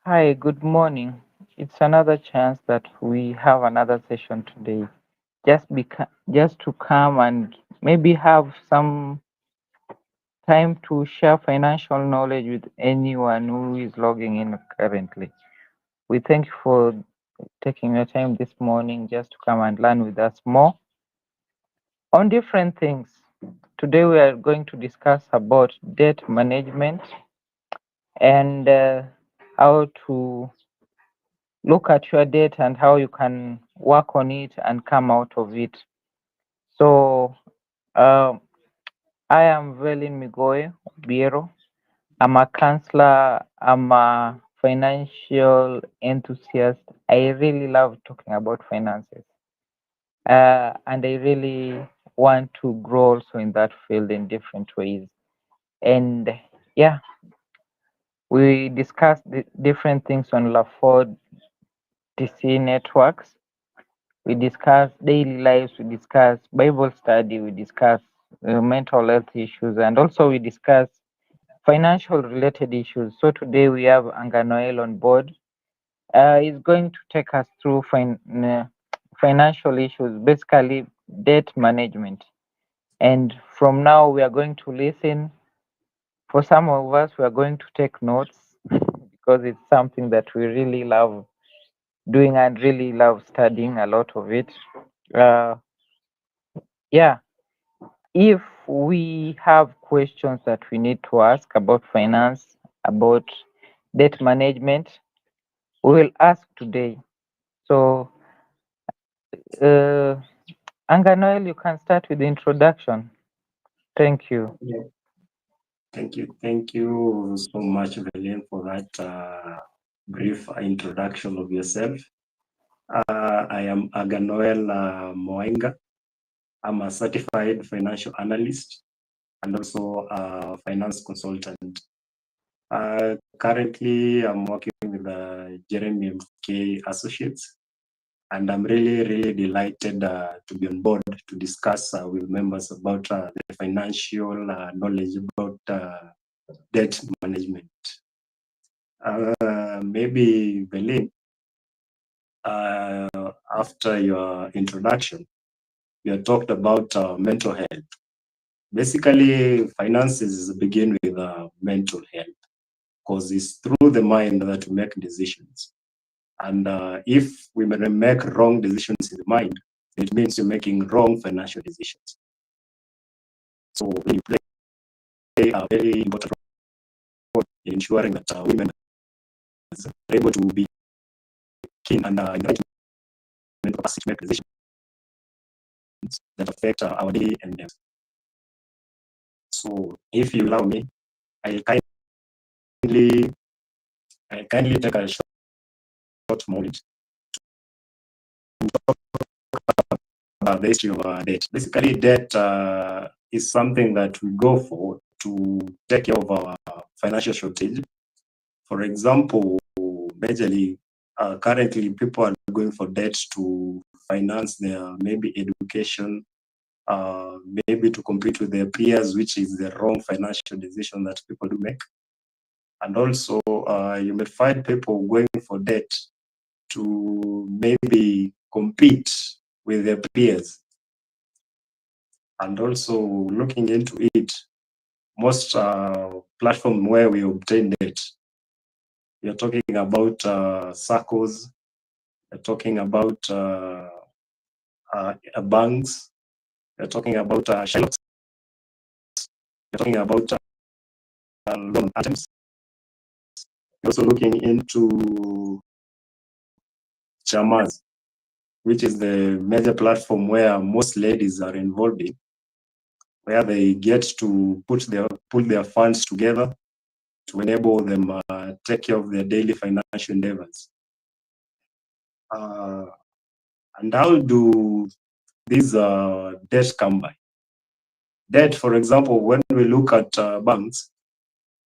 Hi, good morning. It's another chance that we have another session today. Just to come and maybe have some time to share financial knowledge with anyone who is logging in currently. We thank you for taking your time this morning just to come and learn with us more on different things. Today we are going to discuss about debt management and how to look at your debt and how you can work on it and come out of it. So, um, I am Velin Migoy Biero. I'm a counselor, I'm a financial enthusiast. I really love talking about finances. And I really want to grow also in that field in different ways. And yeah, we discussed different things on LaFord TC networks. We discuss daily lives, we discuss Bible study, we discuss mental health issues, and also we discuss financial related issues. So today we have Anganoel on board. He's going to take us through financial issues, basically debt management. And from now, we are going to listen. For some of us, we are going to take notes because it's something that we really love doing and really love studying a lot of it. Uh, yeah, if we have questions that we need to ask about finance, about debt management, we will ask today. So, uh, Anganoel, you can start with the introduction. Thank you. Yeah, thank you. Thank you so much, Valian, for that brief introduction of yourself. I am Aganoel Moenga. I'm a certified financial analyst and also a finance consultant. Currently, I'm working with Jeremy MK Associates, and I'm really delighted to be on board to discuss with members about the financial knowledge about debt management. Maybe Belin, uh, after your introduction, you had talked about mental health. Basically, finances begin with mental health because it's through the mind that we make decisions. And if we may make wrong decisions in the mind, it means you're making wrong financial decisions. So we play a very important role in ensuring that women are able to be keen and in the right mental capacity to make decisions that affect our day and lives. So if you allow me, I kindly, I kindly take a short moment about the history of debt. Basically, debt is something that we go for to take care of our financial shortage. For example, majorly, currently people are going for debt to finance their maybe education, uh, maybe to compete with their peers, which is the wrong financial decision that people do make. And also, you may find people going for debt to maybe compete with their peers. And also, looking into it, most platform where we obtain debt, you're talking about circles, you're talking about banks, you're talking about shallots, you're talking about loan items. You're also looking into chamas, which is the major platform where most ladies are involved in, where they get to put their funds together to enable them take care of their daily financial endeavors. Uh, and how do these debts come by? Debt, for example, when we look at banks,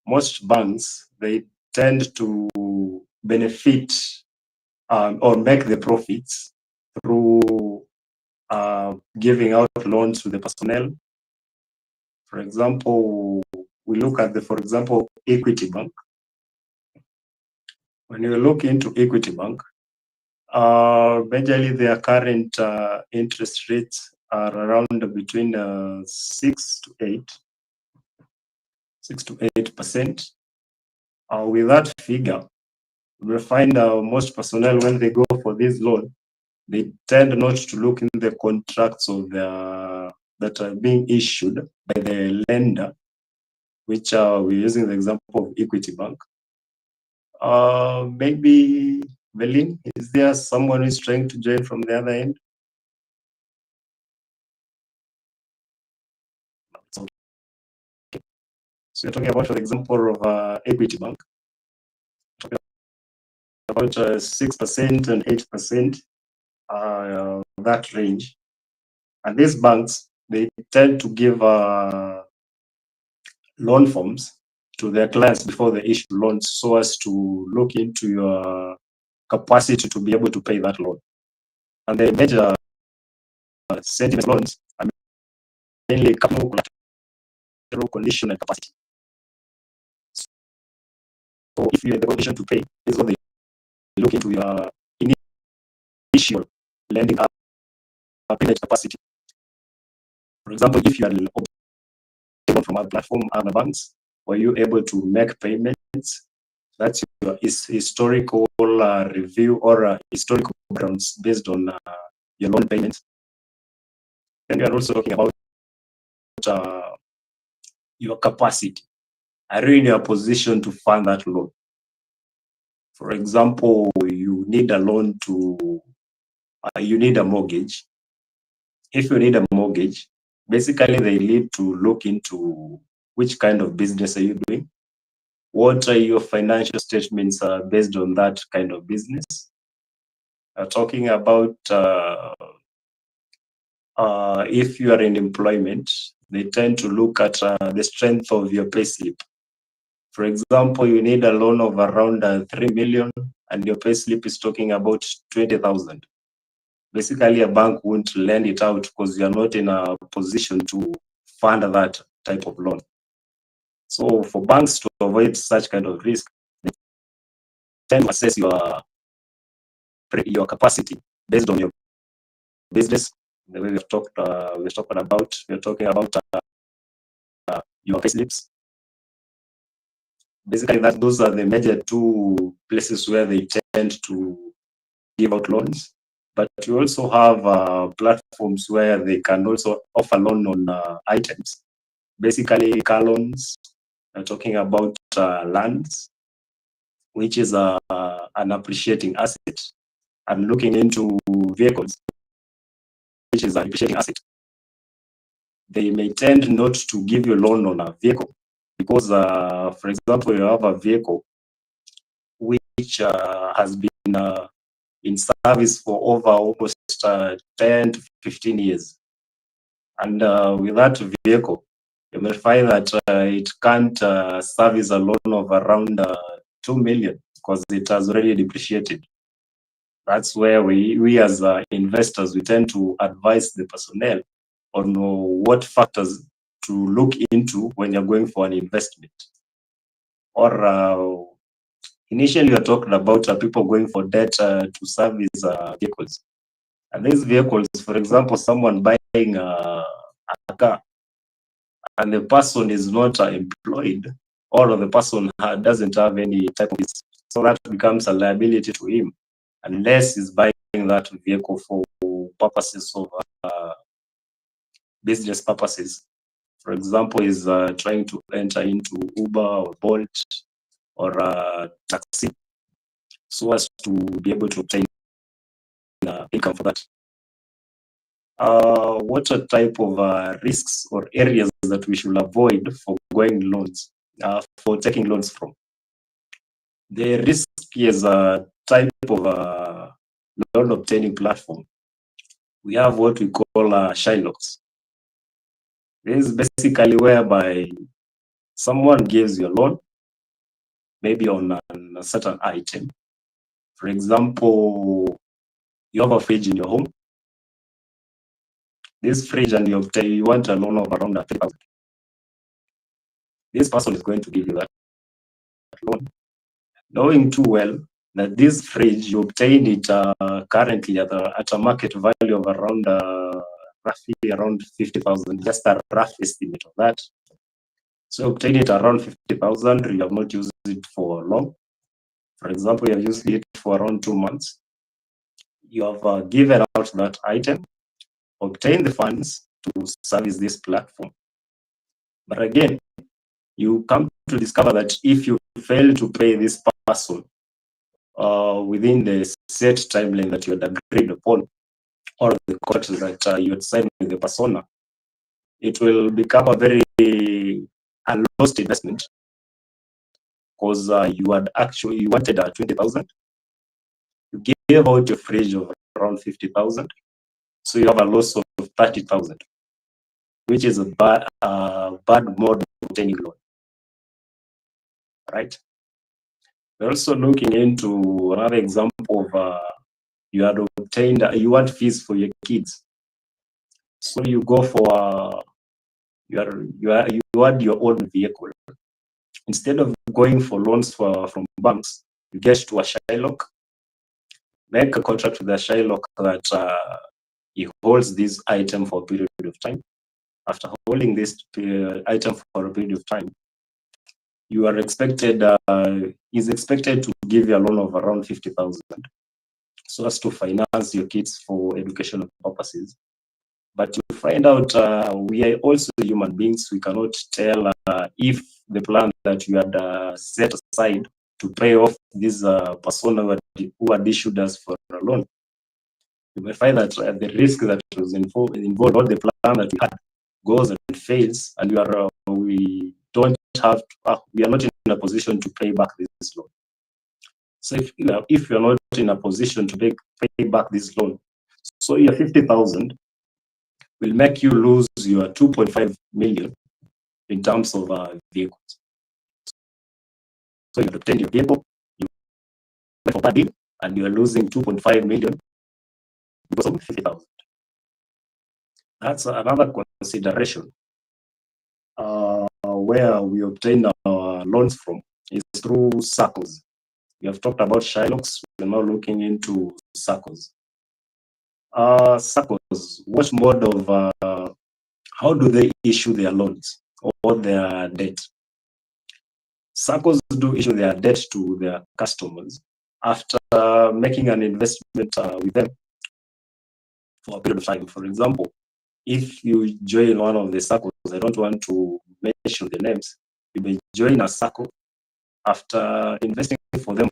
most banks, they tend to benefit or make the profits through giving out loans to the personnel. For example, we look at for example, Equity Bank. When you look into Equity Bank, majorly their current interest rates are around between 6 to 8%. With that figure, you will find most personnel, when they go for this loan, they tend not to look in the contracts of that are being issued by the lender, which we're using the example of Equity Bank. Maybe Belin, is there someone who's trying to join from the other end? So you're talking about, for example, of Equity Bank, talking about 6% and 8%, that range. And these banks, they tend to give loan forms to their clients before they issue loans, so as to look into your capacity to be able to pay that loan. And the major sentiment loans are mainly capital, collateral, condition, and capacity. So if you're in the condition to pay, this is what they look into your initial lending payment capacity. For example, if you are obtainable from our platform, other banks, were you able to make payments? That's your historical review or historical grounds based on your loan payments. And we are also talking about your capacity. Are you in a position to fund that loan? For example, you need a loan to, you need a mortgage. If you need a mortgage, basically they need to look into which kind of business are you doing? What are your financial statements based on that kind of business? Talking about if you are in employment, they tend to look at the strength of your payslip. For example, you need a loan of around 3 million and your payslip is talking about 20,000. Basically, a bank won't lend it out because you're not in a position to fund that type of loan. So for banks to avoid such kind of risk, they tend to assess your capacity based on your business. The way we're talking about your payslips. Basically, those are the major two places where they tend to give out loans. But you also have platforms where they can also offer loan on items. Basically, car loans. We're talking about lands, which is an appreciating asset, and looking into vehicles, which is an appreciating asset. They may tend not to give you a loan on a vehicle because, for example, you have a vehicle which has been in service for over almost 10 to 15 years. And with that vehicle, you may find that it can't service a loan of around 2 million because it has already depreciated. That's where we as investors, we tend to advise the personnel on what factors to look into when you're going for an investment. Or initially, you're talking about people going for debt to service vehicles. And these vehicles, for example, someone buying a car and the person is not employed, or the person doesn't have any type of business. So that becomes a liability to him unless he's buying that vehicle for purposes of business purposes. For example, is trying to enter into Uber or Bolt or taxi, so as to be able to obtain income for that. What are type of risks or areas that we should avoid for for taking loans from? The risk is a type of loan obtaining platform. We have what we call Shylocks. This is basically whereby someone gives you a loan, maybe on a certain item. For example, you have a fridge in your home. This fridge, and you want a loan of around 3,000. This person is going to give you that loan, knowing too well that this fridge, you obtained it currently at a market value of around roughly around 50,000, just a rough estimate of that. So obtain it around 50,000, you have not used it for long. For example, you have used it for around 2 months. You have given out that item, obtain the funds to service this platform. But again, you come to discover that if you fail to pay this person within the set timeline that you had agreed upon, or the contract that you had signed with the persona, it will become a very lost investment, because you wanted 20,000, you gave out your fridge of around 50,000, so you have a loss of 30,000, which is a bad mode of obtaining loan. Right. We're also looking into another example of you had obtained, you want fees for your kids, so you go for you had your own vehicle. Instead of going for loans from banks, you get to a Shylock, make a contract with the Shylock that he holds this item for a period of time. After holding this item for a period of time, you are expected, is expected to give you a loan of around 50,000, so as to finance your kids for educational purposes. But you find out we are also human beings. We cannot tell if the plan that you had set aside to pay off this persona who had issued us for a loan, you may find that the risk that was involved, all the plan that we had goes and fails, and we don't have, we are not in a position to pay back this loan. So if you are not in a position to pay back this loan, so your 50,000 will make you lose your 2.5 million in terms of vehicles. So you obtained your vehicle, you went for bad deal, and you are losing 2.5 million because of 50,000. That's another consideration where we obtain our loans from is through SACCOs. We have talked about Shylocks. We're now looking into SACCOs. SACCOs, what mode of how do they issue their loans or their debt? SACCOs do issue their debt to their customers after making an investment with them for a period of time. For example, if you join one of the SACCOs, I don't want to mention the names, you may join a SACCO after investing for them,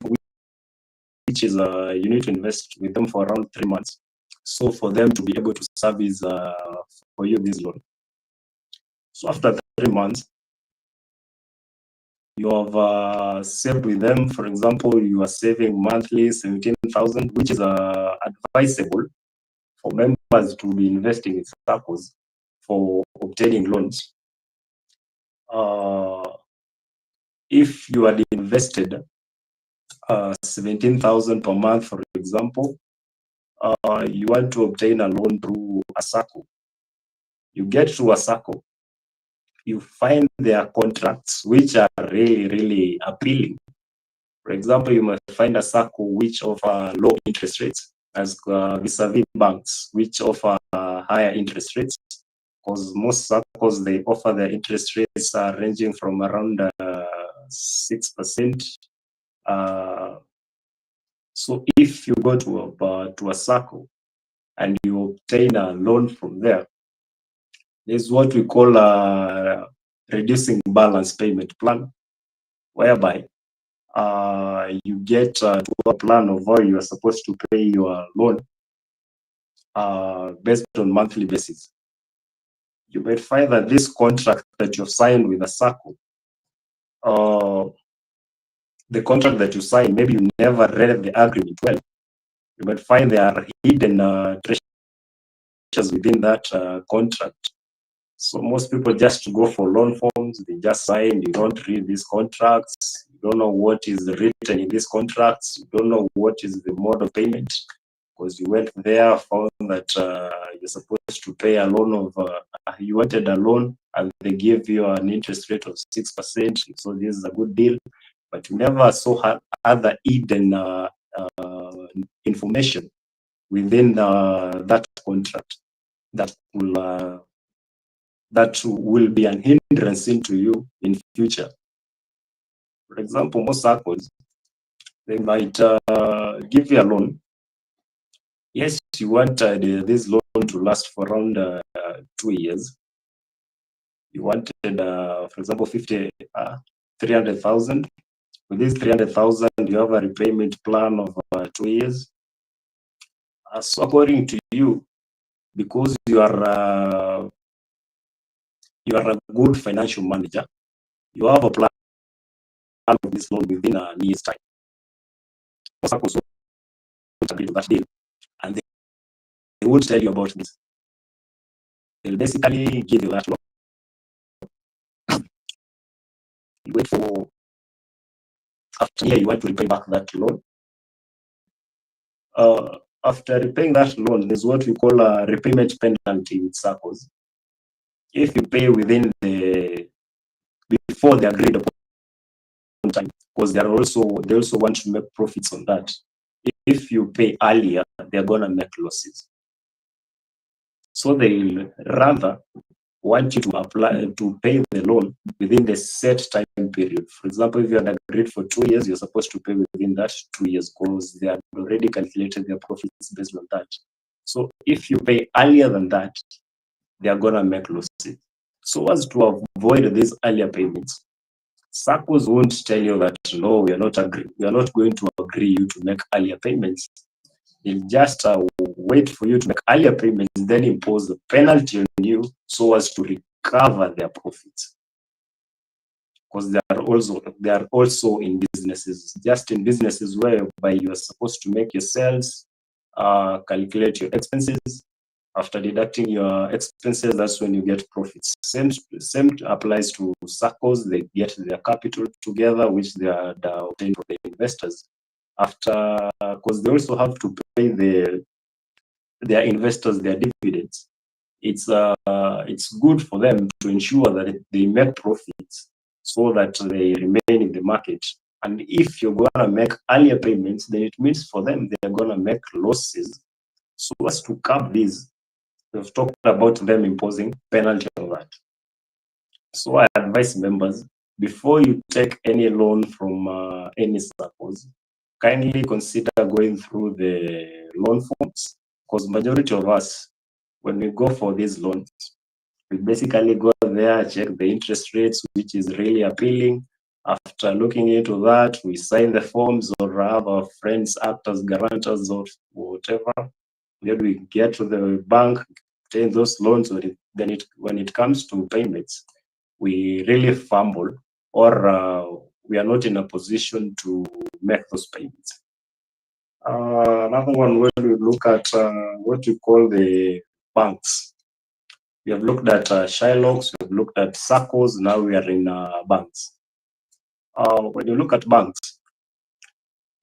which is you need to invest with them for around 3 months. So for them to be able to service for you this loan. So after 3 months, you have saved with them. For example, you are saving monthly 17,000, which is advisable for members to be investing in SACCOs for obtaining loans. If you had invested 17,000 per month, for example, you want to obtain a loan through a SACCO. You get to a SACCO, you find their contracts which are really, really appealing. For example, you might find a SACCO which offer low interest rates as vis-a-vis banks which offer higher interest rates, because most SACCOs, they offer their interest rates ranging from around 6%. So if you go to a SACCO and you obtain a loan from there, there's what we call a reducing balance payment plan, whereby you get to a plan of how you are supposed to pay your loan based on monthly basis. You might find that this contract that you've signed with a SACCO, the contract that you signed, maybe you never read the agreement well. You might find there are hidden treasures within that contract. So most people just go for loan forms, they just sign, you don't read these contracts, you don't know what is written in these contracts, you don't know what is the mode of payment, because you went there, found that you're supposed to pay a loan of, you wanted a loan and they give you an interest rate of 6%, so this is a good deal. but we never saw other hidden information within that contract that will be an hindrance into you in future. For example, most circles, they might give you a loan. Yes, you wanted this loan to last for around 2 years. You wanted, for example, 300,000. With this 300,000, you have a repayment plan of 2 years. So according to you, because you are a good financial manager, you have a plan of this loan within a year's time. Most circles won't agree to that deal, and they won't tell you about this. They'll basically give you that loan. You wait for after a year, you want to repay back that loan. After repaying that loan, there's what we call a repayment penalty with circles. If you pay within before the agreed upon time, because they also want to make profits on that. If you pay earlier, they're gonna make losses. So they'll rather want you to pay the loan within the set time period. For example, if you had agreed for 2 years, you're supposed to pay within that 2 years because they had already calculated their profits based on that. So if you pay earlier than that, they are gonna make losses. So as to avoid these earlier payments, circles won't tell you that no, we are not going to agree you to make earlier payments. They'll just wait for you to make earlier payments, then impose the penalty on you so as to recover their profits. Because they are also in businesses, just in businesses whereby you are supposed to make your sales, calculate your expenses. After deducting your expenses, that's when you get profits. Same applies to circles. They get their capital together, which they are obtained from the investors. After, because they also have to pay their investors their dividends. It's good for them to ensure that they make profits so that they remain in the market. And if you're gonna make earlier payments, then it means for them they're gonna make losses. So as to curb these, we've talked about them imposing penalty on that. So I advise members, before you take any loan from any circles, kindly consider going through the loan forms, because majority of us, when we go for these loans, we basically go there, check the interest rates, which is really appealing. After looking into that, we sign the forms or have our friends act as guarantors or whatever. Then we get to the bank, obtain those loans. When it comes to payments, we really fumble, or we are not in a position to make those payments. Another one, when we look at what we call the banks, we have looked at Shylocks, we have looked at circles, now we are in banks. When you look at banks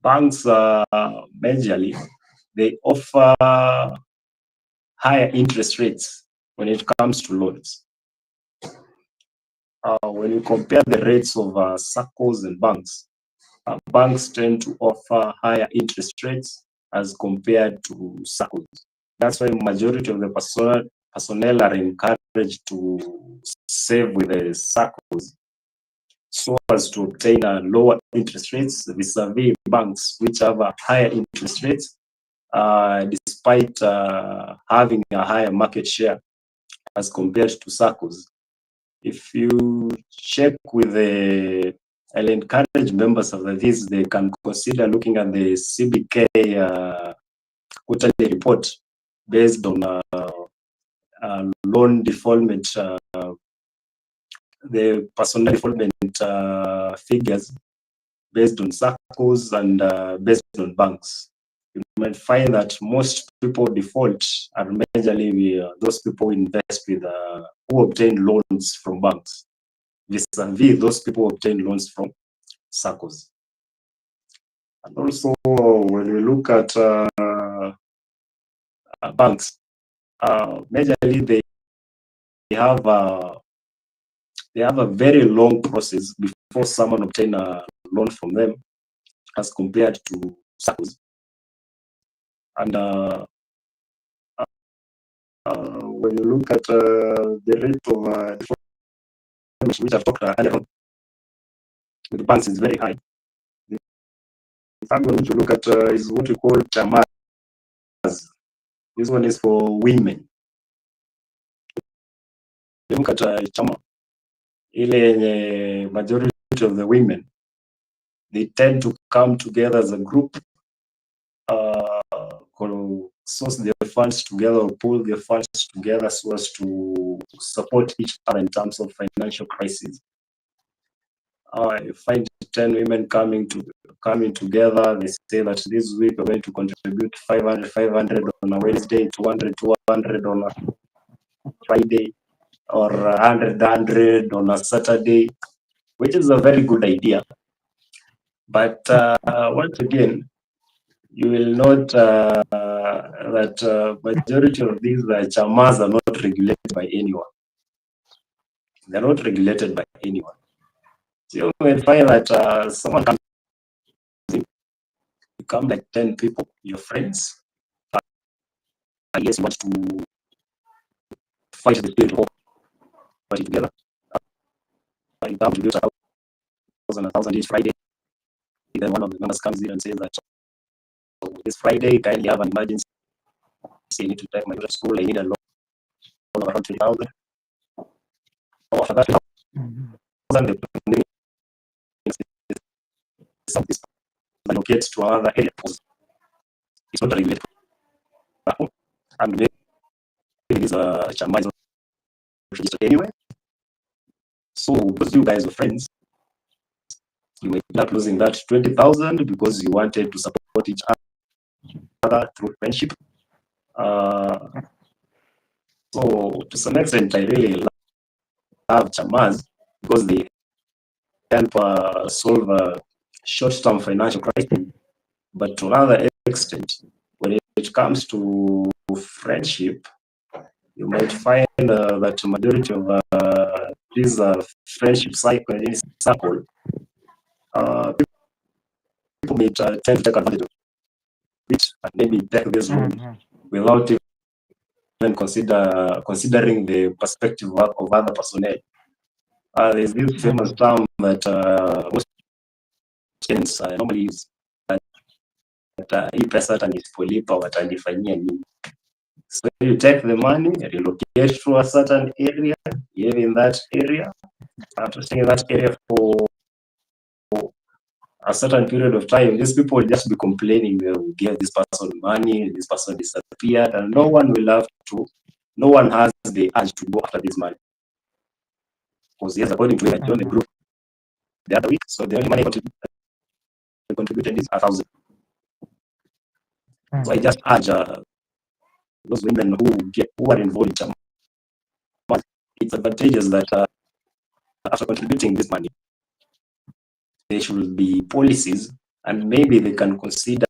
majorly, they offer higher interest rates when it comes to loans. When you compare the rates of circles and banks, banks tend to offer higher interest rates as compared to circles. That's why majority of the personnel are encouraged to save with the circles so as to obtain lower interest rates vis-a-vis banks, which have a higher interest rates, despite having a higher market share as compared to circles. If you check with I'll encourage members of this, they can consider looking at the CBK quarterly report based on loan defaultment, the personal defaultment figures based on circles and based on banks. You might find that most people default are majorly those people who invest with who obtain loans from banks, vis-a-vis those people who obtain loans from circles. And also, when we look at banks, majorly they have a very long process before someone obtain a loan from them as compared to SACCOs. And when you look at the rate of default, which I've talked earlier on, with the banks is very high. The third one which you look at is what we call chamas. This one is for women. You look at chama, ile majority of the women, they tend to come together as a group, source their funds together or pool their funds together so as to support each other in terms of financial crisis. You find 10 women coming together. They say that this week we're going to contribute 500 on a Wednesday, 200 on a Friday, or 100 on a Saturday, which is a very good idea. But once again, you will note that majority of these chamas are not regulated by anyone. They're not regulated by anyone. So you will find that someone comes in, you come like 10 people, your friends. Yes, you want to fight the spirit of party together. You come to do 1,000 each Friday. Then one of the members comes in and says that this Friday, kindly have an emergency. I need to take my daughter to school. I need a loan of around 3,000. Or after that, 3,000, this allocates to another area. It's not a regulated platform. And maybe it is a chama is registered anyway. So because you guys are friends, you may end up losing that 20,000 because you wanted to support each other through friendship. So to some extent, I really love chamas because they help solve a short-term financial crisis. But to another extent, when it comes to friendship, you might find that majority of these friendship circle, people may tend to take advantage of it and maybe take this loan without even considering the perspective of other personnel. There's this famous term that most students normally use, that hii pesa atanipolipa watanifanyia nini. So you take the money, relocate to a certain area, live in that area, after staying in that area for a certain period of time, these people will just be complaining, they will give this person money, this person disappeared, and no one has the urge to go after this money. Because yes, according to the joined the group the other week, so the only money contributed is 1,000. So I just urge those women who are involved in chama, it's advantageous that after contributing this money, there should be policies, and maybe they can consider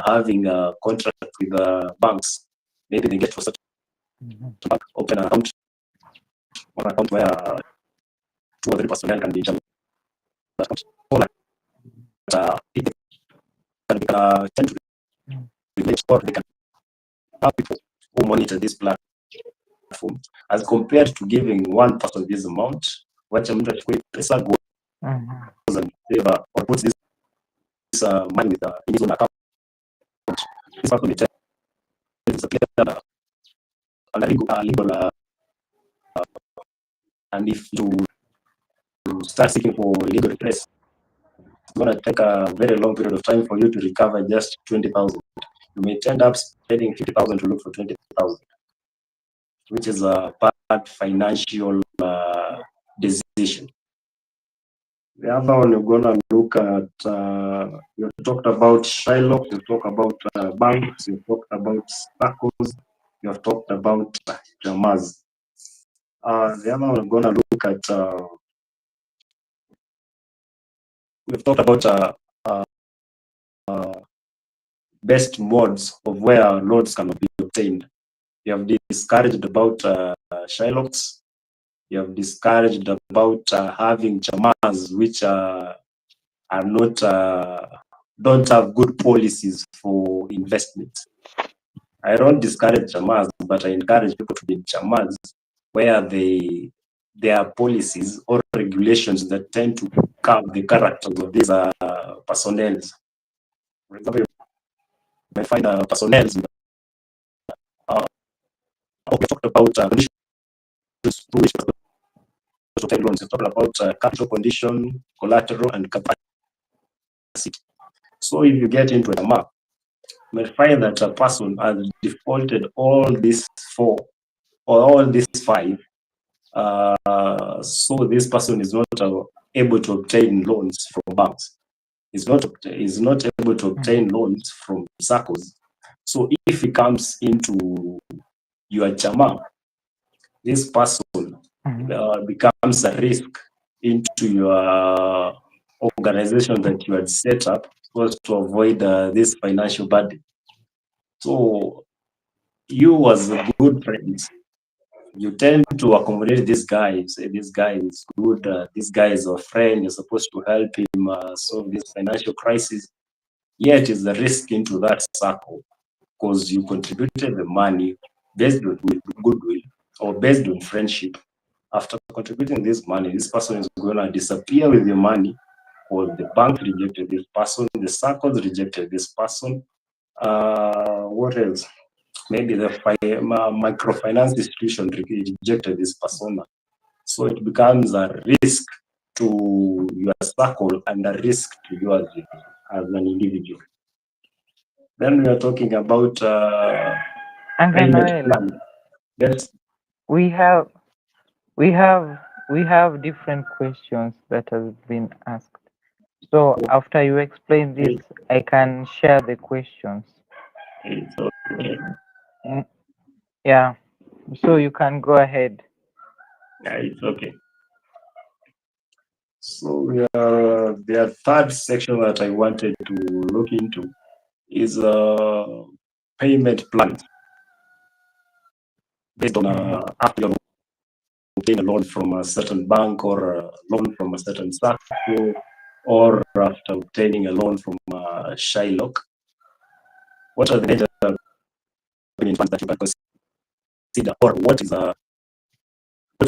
having a contract with banks. Maybe they get to a certain bank, open an account, one account where 2 or 3 personnel can be in charge of that account. So that if they can tend to relate, or they can have people who monitor this platform, as compared to giving one person this amount, wacha mtu achukue pesa goes and save or puts this money with in his own account. This person may tend to disappear under legal and if you start seeking for legal redress, it's going to take a very long period of time for you to recover just 20,000. You may end up spending 50,000 to look for 20,000, which is a bad financial decision. The other one you're going to look at, you talked about Shylock, you talked about banks, you talked about SACCOs, you have talked about chamas. The other one we're going to look at, we've talked about best modes of where loans can be obtained. You have discouraged about Shylocks. You have discouraged about having chamas, which are not don't have good policies for investment. I don't discourage chamas, but I encourage people to be chamas where there are policies or regulations that tend to curb the characters of these personnel. For example, you may find personnel. We talked about conditions through which to take loans. We talked about capital condition, collateral, and capacity. So if you get into a map, you may find that a person has defaulted all these four or all these five. So this person is not able to obtain loans from banks. Is not able to obtain loans from SACCOs. So if he comes into your chama, this person becomes a risk into your organization that you had set up to avoid this financial burden. So you as a good friend, you tend to accommodate this guy. You say this guy is good, this guy is a friend, you're supposed to help him solve this financial crisis. Yet is a risk into that circle because you contributed the money based on goodwill or based on friendship. After contributing this money, this person is going to disappear with your money, or the bank rejected this person, the circles rejected this person. What else? Maybe the microfinance institution rejected this persona. So it becomes a risk to your circle and a risk to you as an individual. Then we are talking about payment plan. Yes. We have different questions that have been asked. So after you explain this, I can share the questions. It's okay. Yeah. So you can go ahead. Yeah, it's okay. So the third section that I wanted to look into is payment plans based on after you obtain a loan from a certain bank or a loan from a certain SACCO, or after obtaining a loan from Shylock. What are the major payment plans that you can consider, or what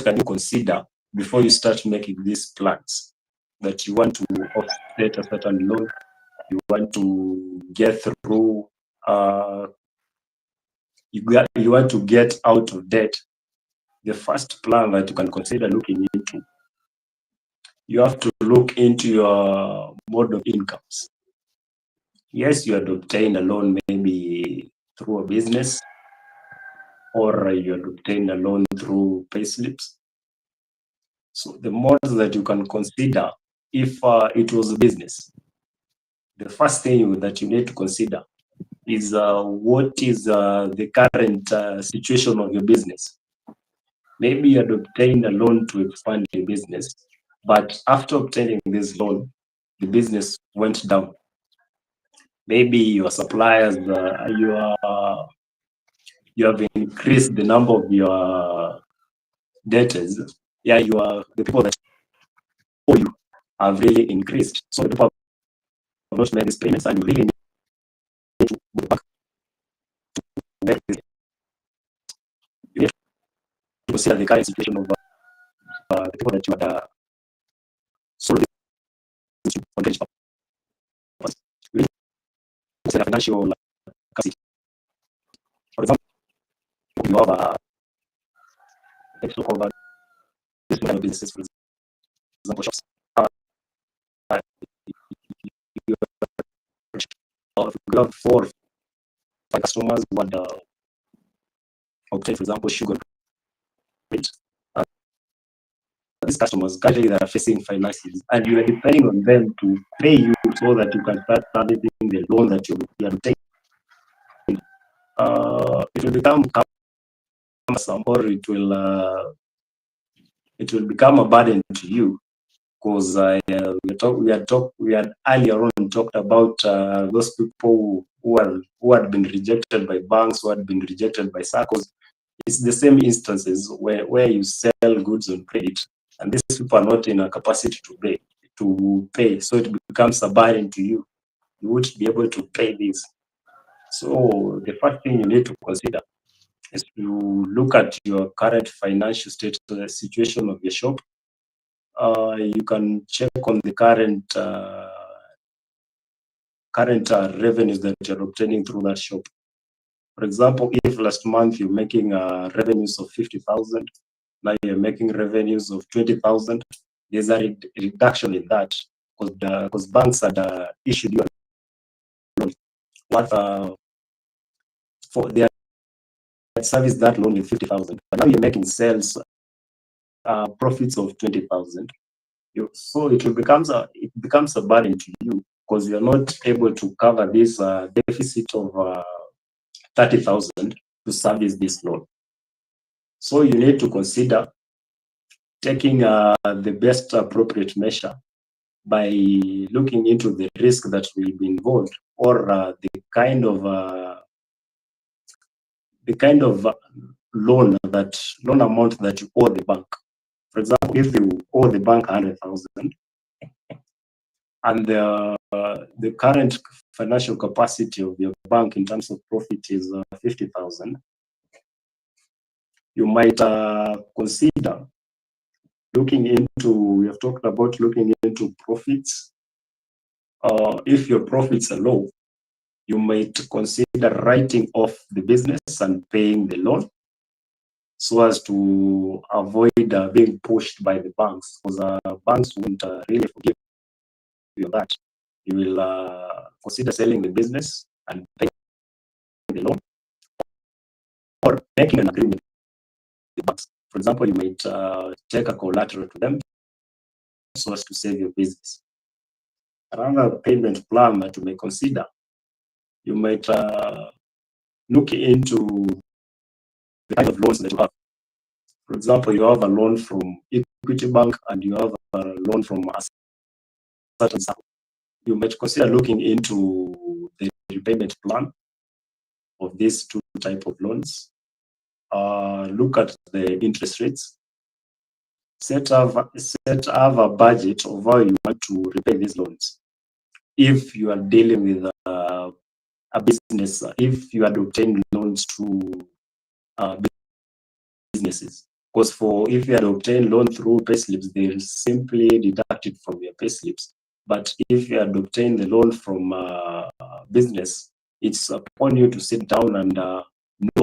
can you consider before you start making these plans? That you want to offset a certain loan, you want to get through, you want to get out of debt. The first plan that you can consider looking into, you have to look into your mode of incomes. Yes, you had obtained a loan maybe through a business, or you had obtained a loan through payslips. So the modes that you can consider, if it was a business, the first thing that you need to consider is what is the current situation of your business. Maybe you had obtained a loan to expand your business, but after obtaining this loan, the business went down. Maybe your suppliers, you have increased the number of your debtors. Yeah, the people that owe you have really increased. So the people have not made these payments, and you really need to go back to make this. You need to consider the current situation of the people that you had sold this to for credit purpose. You need to consider financial capacity. For example, you have let's talk about this kind of businesses, for example, shops. You have 4 or 5 customers who would obtain, for example, sugar rate. These customers currently they are facing finances, and you are depending on them to pay you so that you can start servicing the loan that you are taking. It will become cumbersome, or it will become a burden to you, because we had earlier on talked about those people who had been rejected by banks, who had been rejected by SACCOs. It's the same instances where you sell goods on credit, and these people are not in a capacity to to pay, so it becomes a burden to you. You won't be able to pay this. So the first thing you need to consider is to look at your current financial state, the situation of your shop. You can check on the current revenues that you're obtaining through that shop. For example, if last month you're making revenues of 50,000, now you're making revenues of 20,000, there's a reduction in that because banks had issued you a loan. What for their service that loan with 50,000, but now you're making sales profits of 20,000. So it becomes a burden to you because you're not able to cover this deficit of 30,000 to service this loan. So you need to consider taking the best appropriate measure by looking into the risk that will be involved, or the kind of loan amount that you owe the bank. For example, if you owe the bank 100,000 and the current financial capacity of your bank in terms of profit is 50,000, you might consider looking into, we have talked about looking into profits. If your profits are low, you might consider writing off the business and paying the loan so as to avoid being pushed by the banks, because banks won't really forgive you that. You will consider selling the business and paying the loan, or making an agreement with the banks. For example, you might take a collateral to them so as to save your business. Another payment plan that you may consider, you might look into the kind of loans that you have. For example, you have a loan from Equity Bank and you have a loan from a certain circle. You might consider looking into the repayment plan of these two type of loans. Look at the interest rates. Set up a budget of how you want to repay these loans. If you are dealing with a business, if you had obtained loans to businesses, because if you had obtained loan through payslips, they'll simply deduct it from your payslips. But if you had obtained the loan from business, it's upon you to sit down and know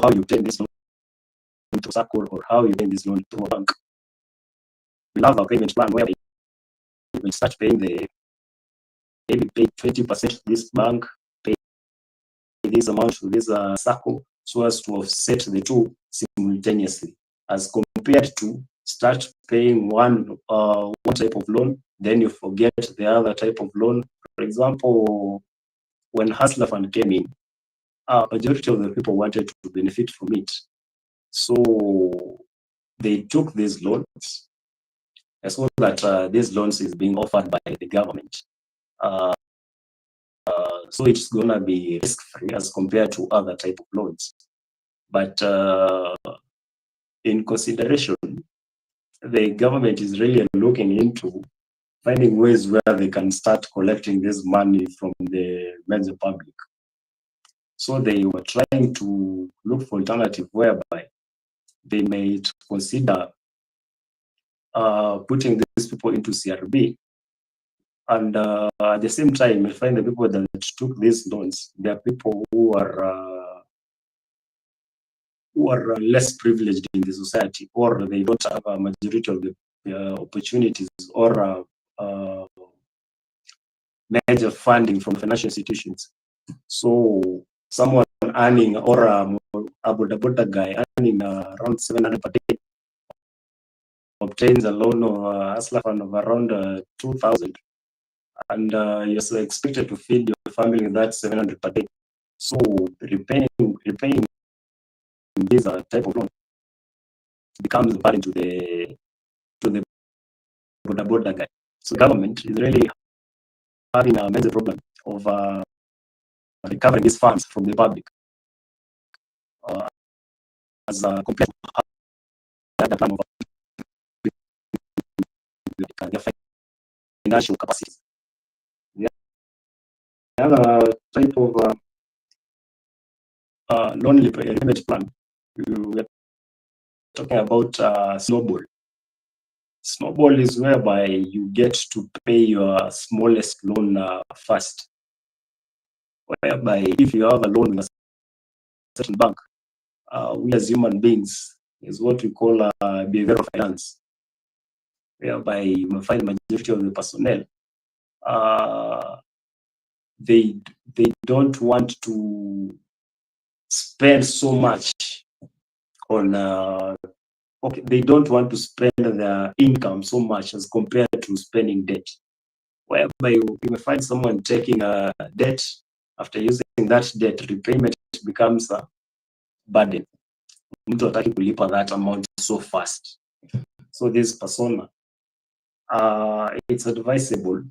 how you obtain this loan to circle, or how you obtain this loan to a bank. We'll have a payment plan where you will start paying maybe pay 20% to this bank, pay this amount to this circle, so as to offset the two simultaneously, as compared to start paying one type of loan, then you forget the other type of loan. For example, when Hustler Fund came in, majority of the people wanted to benefit from it, so they took these loans. I saw that these loans is being offered by the government. So it's gonna be risk-free as compared to other type of loans. But in consideration, the government is really looking into finding ways where they can start collecting this money from the major public. So they were trying to look for alternative whereby they may consider putting these people into CRB. And at the same time, you find the people that took these loans, they are people who are less privileged in the society, or they don't have a majority of the opportunities or major funding from financial institutions. So someone earning, or a boda guy earning around 700 per day obtains a loan of Hustler Fund of around 2,000, and you're expected to feed your family with that 700 per day. So repaying this type of loan becomes a burden to the boda guy. So government is really having a major problem of recovering these funds from the public, as compared to the other plan of financial capacities. The other type of loan repayment plan, we are talking about snowball. Snowball is whereby you get to pay your smallest loan first. Whereby if you have a loan with a certain bank, we as human beings is what we call behavioral finance, whereby you may find majority of the personnel they don't want to spend so much on they don't want to spend their income so much as compared to spending debt, whereby you may find someone taking a debt. After using that debt, repayment becomes a burden. Mtu hataki kulipa that amount so fast. So this persona, it's advisable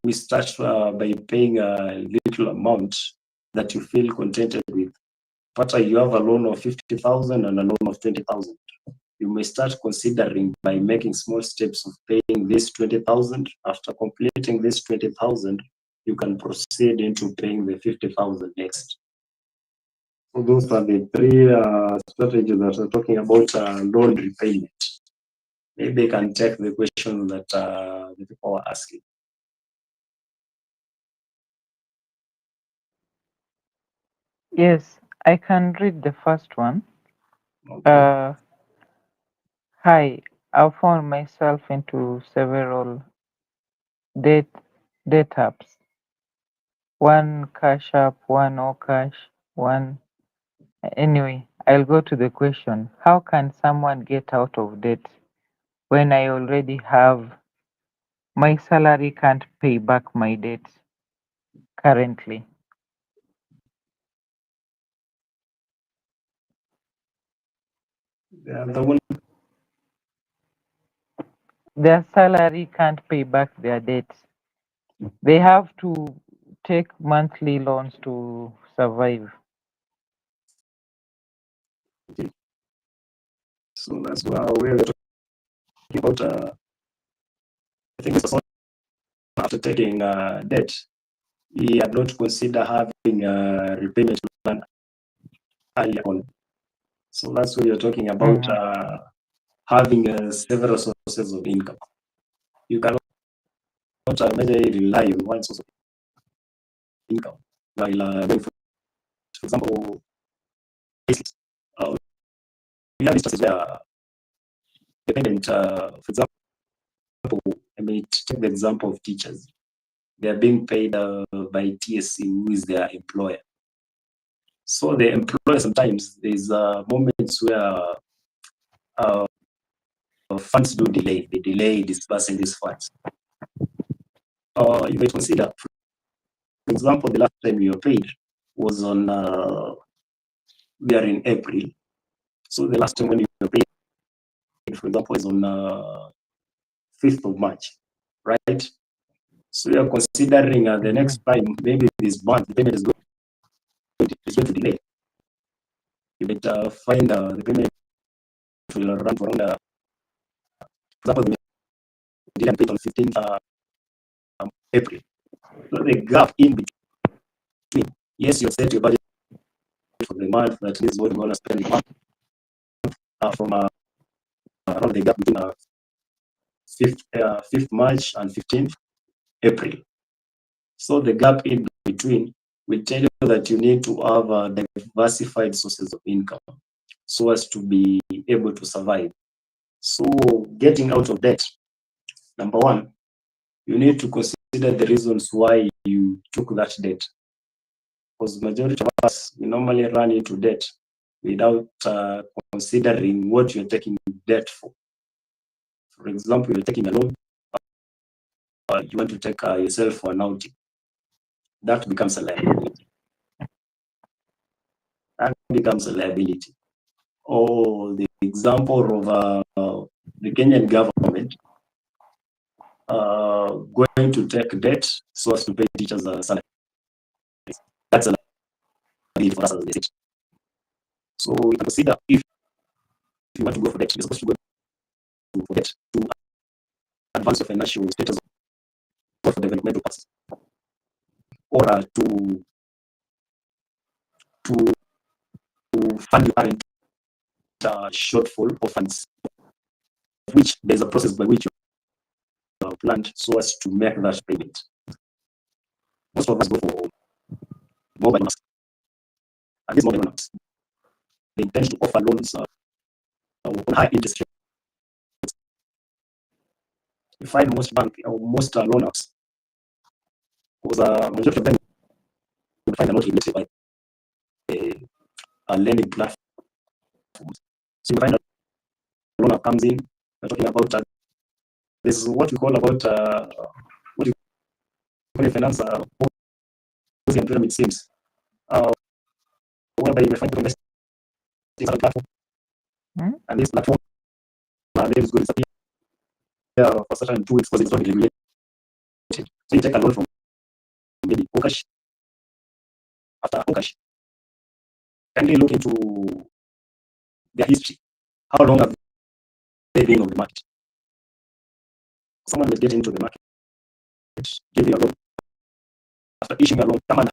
we start by paying a little amount that you feel contented with. But you have a loan of 50,000 and a loan of 20,000. You may start considering by making small steps of paying this 20,000. After completing this 20,000, you can proceed into paying the 50,000 next. So those are the three strategies that are talking about loan repayment. Maybe I can take the question that the people are asking. Yes, I can read the first one. Okay. Hi, I've found myself into several date apps. One Cash App, one Okash, one. Anyway, I'll go to the question. How can someone get out of debt when I already have my salary can't pay back my debt currently? The one. Their salary can't pay back their debts. They have to take monthly loans to survive. Okay. So that's why we're talking about. I think this person, after taking debt, he had not considered having a repayment plan earlier on. So that's why you're talking about having several sources of income. You cannot majorly rely on one source of income. While going for example, we have instances where the payment, for example, I may take the example of teachers. They are being paid by TSC, who is their employer. So the employer sometimes there's moments where funds do delay. They delay disbursing these funds. You may consider, for example, the last time you were paid was on we are in April. So the last time when you were paid, for example, is on 5th of March, right? So you are considering the next time, maybe this month, the payment is going to delay. You better find the payment will run for around, for example, the didn't pay on 15th April. So the gap in between, yes, you set your budget for the month that this is what you're going to spend the month from around the gap between 5th March and 15th April. So the gap in between will tell you that you need to have diversified sources of income so as to be able to survive. So getting out of debt, number one, you need to consider the reasons why you took that debt. Because the majority of us, we normally run into debt without considering what you're taking debt for. For example, you're taking a loan, you want to take yourself for an outing. That becomes a liability. Or the example of the Kenyan government going to take debt so as to pay teachers' salaries. That's a liability for us as a state. So we can consider if you want to go for debt, you're supposed to go for debt to advance your financial status for developmental purposes, or to fund your current shortfall of funds, which there's a process by which you have planned so as to make that payment. Most of us go for mobile loans, and these mobile loans, they intend to offer loans on high interest rates. You find most bank or most loan apps, because majority of them you find are not regulated by a lending platform. So you find a loan app comes in, we're talking about this is what we call about what you call in finance Ponzi and pyramid schemes, whereby you find people investing in a platform, and this platform then is going to disappear for certain 2 weeks because it's not regulated. So you take a loan from maybe Okash. After Okash, kindly look into their history. How long have they been on the market? Someone will get into the market, give you a loan. After issuing a loan, come and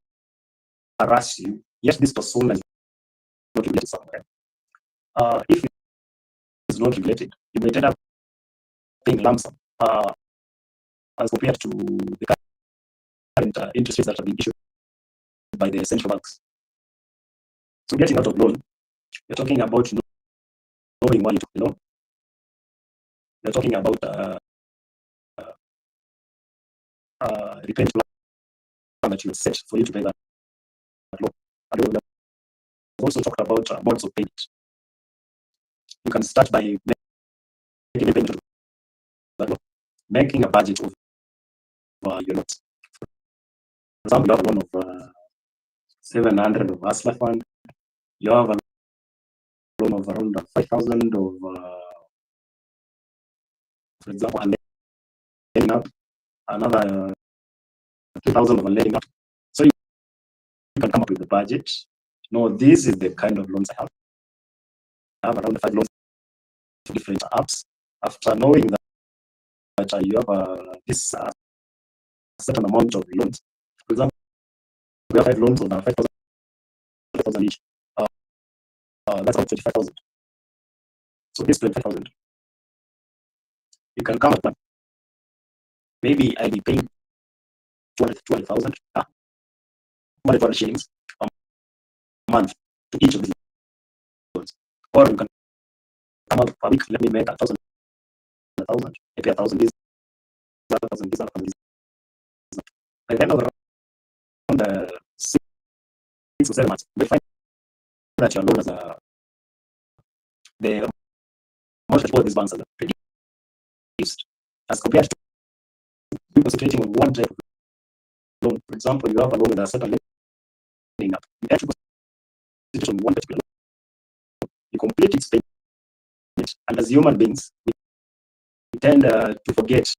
harass you. Yes, this persona is not regulated somewhere. If it's not regulated, you may end up paying lump sum as compared to the current interest rates that have been issued by the central banks. So getting out of loan, you're talking about knowing why you took the loan. You're talking about repayment plan that you set for you to pay that loan. And we've also talked about modes of payment. You can start by making a payment of that loan, making a budget of your loans. For example, you have a loan of 700 of Hustler Fund. You have a loan of around 5,000 of, for example, a lending up, another 2,000 of a lending up. So you can come up with the budget. No, this is the kind of loans I have. I have around 5 loans to different apps. After knowing that you have this certain amount of loans, for example, we have 5 loans of 5,000 each. That's about 25,000. So this 25,000, you can come up. Maybe I'll be paying 200,000, 200 shillings a month to each of these loans. Or you can come up per week. Let me make 1,000, maybe 1,000 this, 1,000 this, 1,000 this. By the end of around 6 or 7 months, you find that your loan has the amount that all these banks are reduced as compared to you concentrating on one type of loan. For example, you have a loan with a certain lending up. You actually concentrate on one particular loan. You complete its payment, and as human beings, we tend to forget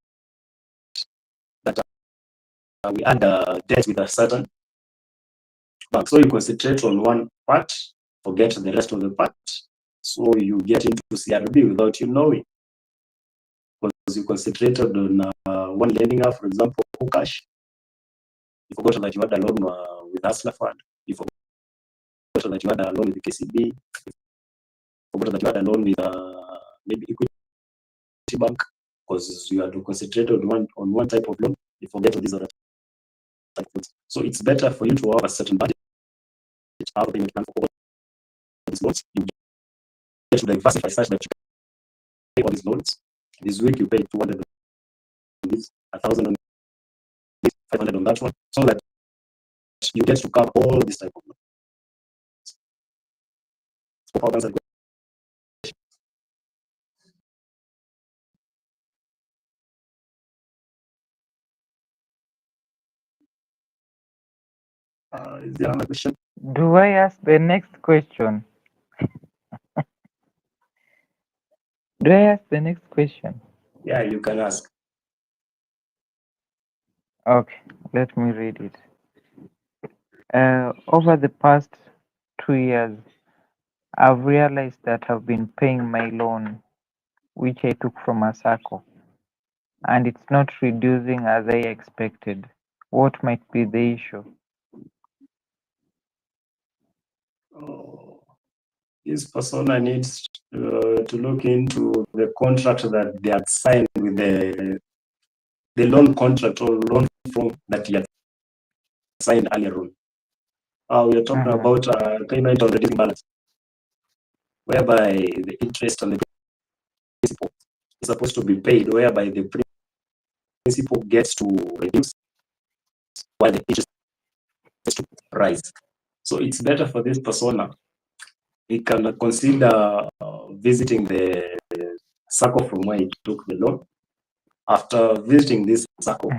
that we had debt with a certain bank. So you concentrate on one part, forget the rest of the part. So you get into CRB without you knowing, because you concentrated on one lending up, for example, Cash. You forgot that you had a loan with Hustler Fund. You forgot that you had a loan with the KCB. You forgot that you had a loan with maybe Equity Bank, because you had to concentrate on one type of loan. You forget all these other type of loans. So it's better for you to have a certain budget, have a payment plan for all these loans. You get to diversify such that you pay all these loans. This week you pay 200 on this, 1,000 on this, 500 on that one, so that you get to cover all this type of loans. So how does that go? Is there another question? Do I ask the next question? Do I ask the next question? Yeah, you can ask. Okay, let me read it. Over the past 2 years, I've realized that I've been paying my loan, which I took from a circle. and it's not reducing as I expected. What might be the issue? Oh, this persona needs to look into the contract that they had signed with the loan contract or loan form that he had signed earlier on. We are talking about payment of the redeeming balance, whereby the interest on the principal is supposed to be paid, whereby the principal gets to reduce while the interest gets to rise. So it's better for this persona. He can consider visiting the circle from where he took the loan. After visiting this circle,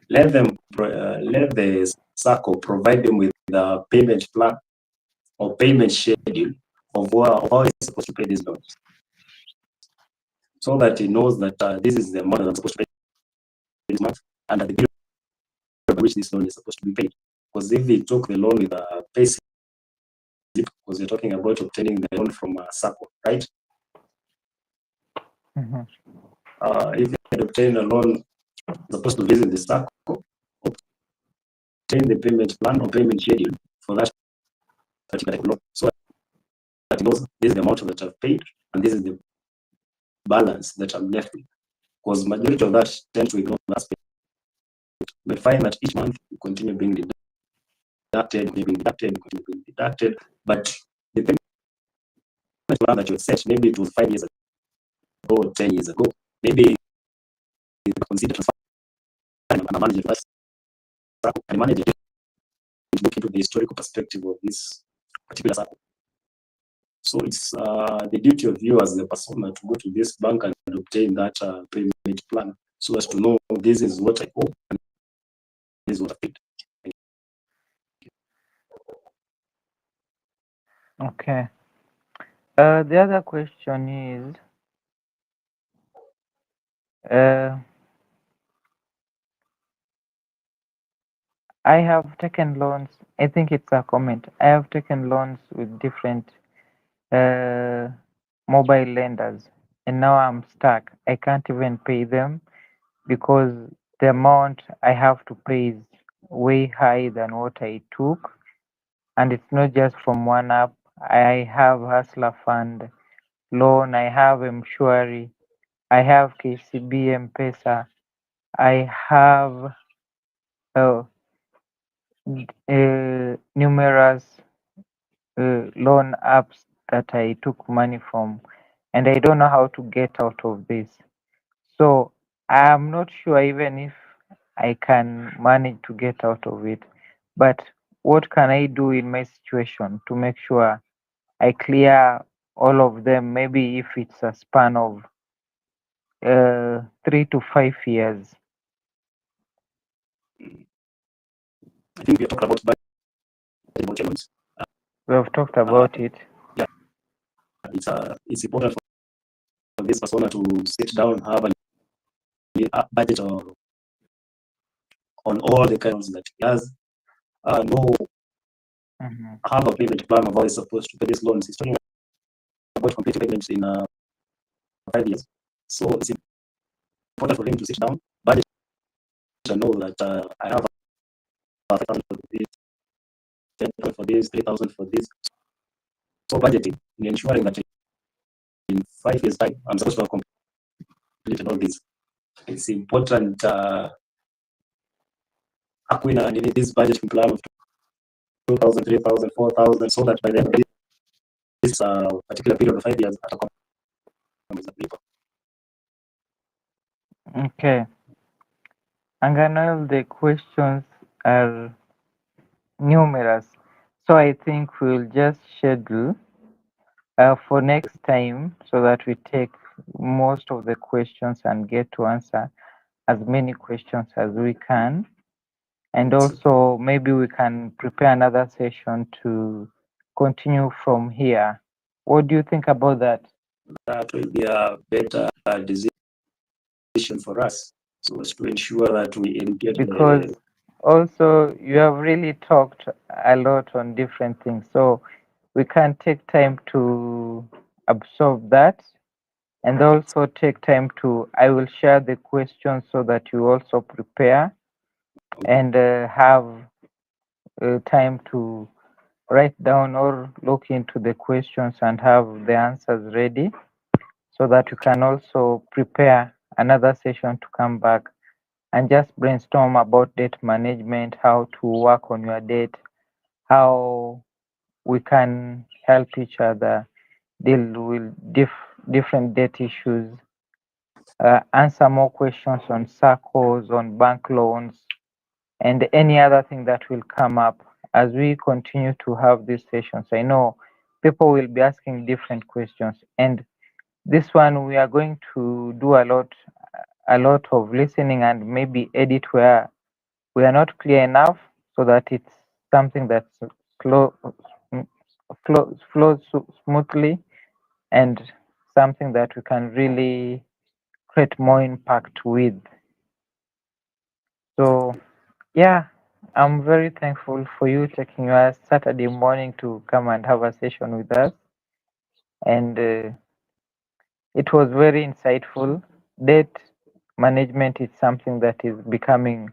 let the circle provide them with the payment plan or payment schedule of how he's supposed to pay these loans, so that he knows that this is the amount that I'm supposed to pay this month and at the period by which this loan is supposed to be paid. Because if he took the loan with a pay slip, because you're talking about obtaining the loan from a circle, right? If you had obtained a loan, supposed to visit the circle, obtain the payment plan or payment schedule for that particular loan, so that he knows this is the amount that I've paid and this is the balance that I'm left with. Because majority of that tends to ignore that aspect. But find that each month you continue being deducted, being deducted, continue being deducted. But the payment plan that you set, maybe it was 5 years ago, 10 years ago, maybe you consider transfer and a manager that and manager to look into the historical perspective of this particular circle. So it's the duty of you as the persona to go to this bank and obtain that payment plan so as to know this is what I owe and this is what I paid. Okay. The other question is, I have taken loans. I think it's a comment. I have taken loans with different mobile lenders, and now I'm stuck. I can't even pay them because the amount I have to pay is way high than what I took, and it's not just from one app. I have Hustler Fund loan, I have Mshwari, I have KCB M-Pesa, I have numerous loan apps that I took money from, and I don't know how to get out of this. So I'm not sure even if I can manage to get out of it. But what can I do in my situation to make sure I clear all of them? Maybe if it's a span of 3 to 5 years. I think we talked about budget loans. We have talked about it. Yeah, it's important for this persona to sit down, have a budget on all the kinds that he has. Know have a payment plan of how he's supposed to pay these loans. He's talking about completing payments in 5 years. So it's important for him to sit down, budget, and know that I have 5,000 for this, 10,000 for this, 3,000 for this. So budgeting and ensuring that in 5 years' time, I'm supposed to have completed all this. It's important. Aquina needed this budgeting plan of 2,000, 3,000, 4,000, so that by the end of this particular period of 5 years, Okay. Anganol, the questions are numerous. So I think we'll just schedule for next time so that we take most of the questions and get to answer as many questions as we can. And also maybe we can prepare another session to continue from here. What do you think about that? That will be a better decision for us, so as to ensure that we educate because also you have really talked a lot on different things, so we can take time to absorb that and also take time to, I will share the questions so that you also prepare and have time to write down or look into the questions and have the answers ready so that you can also prepare another session to come back and just brainstorm about debt management, how to work on your debt, how we can help each other deal with different debt issues, answer more questions on circles, on bank loans, and any other thing that will come up as we continue to have these sessions. I know people will be asking different questions, and this one we are going to do a lot of listening and maybe edit where we are not clear enough so that it's something that's flow, mm, flows smoothly and something that we can really create more impact with. So yeah, I'm very thankful for you taking your Saturday morning to come and have a session with us. And it was very insightful. Debt management is something that is becoming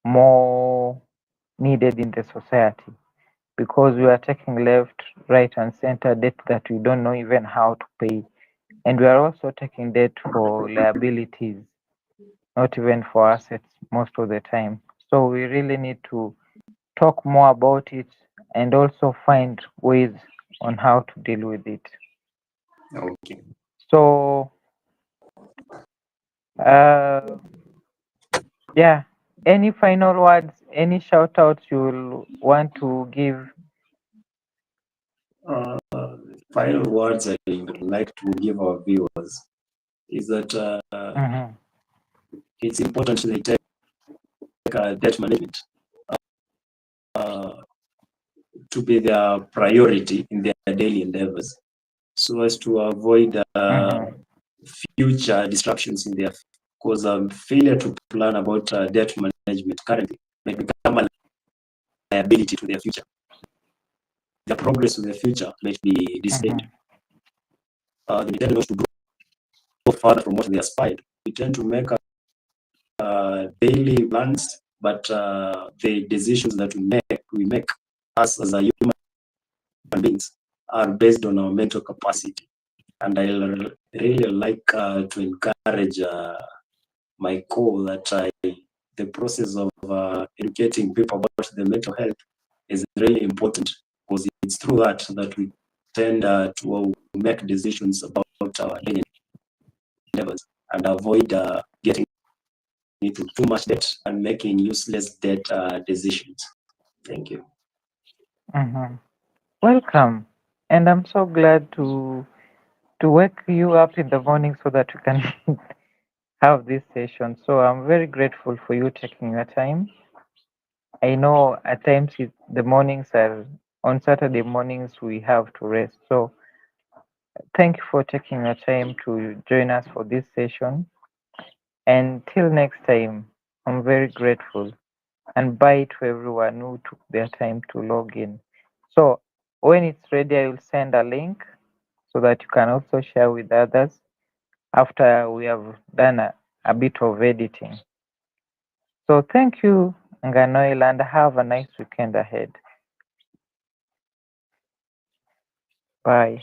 more needed in the society because we are taking left, right, and center debt that we don't know even how to pay. And we are also taking debt for liabilities, not even for assets most of the time. So we really need to talk more about it and also find ways on how to deal with it. Okay. So, uh, yeah, any final words, any shout outs you'll want to give? Uh, Final words I would like to give our viewers is that Mm-hmm. it's important they take debt management uh, to be their priority in their daily endeavors so as to avoid Mm-hmm. future disruptions in their because failure to plan about debt management currently may become a liability to their future. Their progress in the future might be Mm-hmm. dismayed. They tend not to go further from what they aspired. We tend to make daily plans, but the decisions that we make us as a human beings are based on our mental capacity. And I really like to encourage my call that the process of educating people about the mental health is really important because it's through that we tend to make decisions about our daily endeavors and avoid getting into too much debt and making useless debt decisions. Thank you. Mm-hmm. Welcome. And I'm so glad to wake you up in the morning so that we can have this session. So I'm very grateful for you taking your time. I know at times the mornings are on Saturday mornings we have to rest. So thank you for taking your time to join us for this session. And till next time, I'm very grateful. And bye to everyone who took their time to log in. So when it's ready, I will send a link so that you can also share with others after we have done a bit of editing. So thank you, Nganoil, and have a nice weekend ahead. Bye.